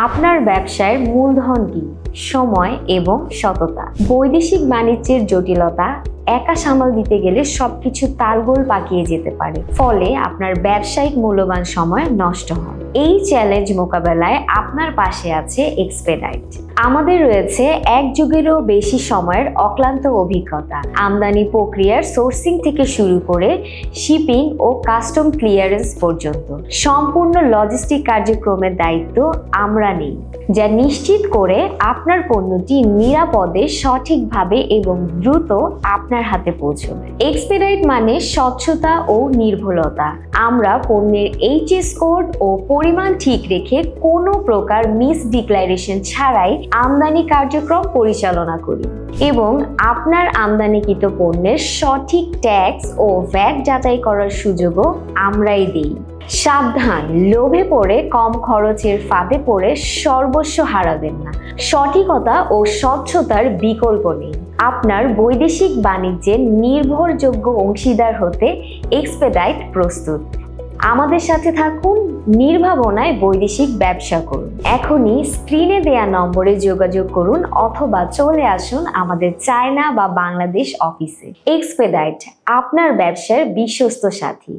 আপনার ব্যবসায়ের মূলধন কি? সময় এবং সততা। বৈদেশিক বাণিজ্যের জটিলতা একা সামাল দিতে গেলে সবকিছু তালগোল পাকিয়ে যেতে পারে, ফলে আপনার ব্যবসায়িক মূল্যবান সময় নষ্ট হয়। এই চ্যালেঞ্জ মোকাবেলায় আপনার পাশে আছে এক্সপেডাইট। আমাদের রয়েছে এক যুগেরও বেশি সময়ের অক্লান্ত অভিজ্ঞতা। আমদানি প্রক্রিয়ার সোর্সিং থেকে শুরু করে শিপিং ও কাস্টম ক্লিয়ারেন্স পর্যন্ত সম্পূর্ণ লজিস্টিক কার্যক্রমের দায়িত্ব আমরা নিই, যা নিশ্চিত করে আপনার পণ্যটি নিরাপদে, সঠিকভাবে এবং দ্রুত আপনার হাতে পৌঁছবে। এক্সপেডাইট মানে স্বচ্ছতা ও নির্ভুলতা। আমরা পণ্যের এইচএস কোড ও পরিমাণ ঠিক রেখে কোনো প্রকার মিস ডিক্লারেশন ছাড়াই আমদানি কার্যক্রম পরিচালনা করি এবং আপনার আমদানিকৃত পণ্যের সঠিক ট্যাক্স ও ভ্যাট যাচাই করার সুযোগও আমরাই দিই। সাবধান, লোভে পড়ে কম খরচের ফাঁদে পড়ে সর্বস্ব হারাবেন না। সঠিকতা ও স্বচ্ছতার বিকল্প নেই। আপনার বৈদেশিক বাণিজ্যের নির্ভরযোগ্য অংশীদার হতে এক্সপেডাইট প্রস্তুত। আমাদের সাথে থাকুন, নির্ভাবনায় বৈদেশিক ব্যবসা করুন। এখনই স্ক্রিনে দেয়া নম্বরে যোগাযোগ করুন অথবা চলে আসুন আমাদের চায়না বা বাংলাদেশ অফিসে। এক্সপেডাইট, আপনার ব্যবসার বিশ্বস্ত সাথী।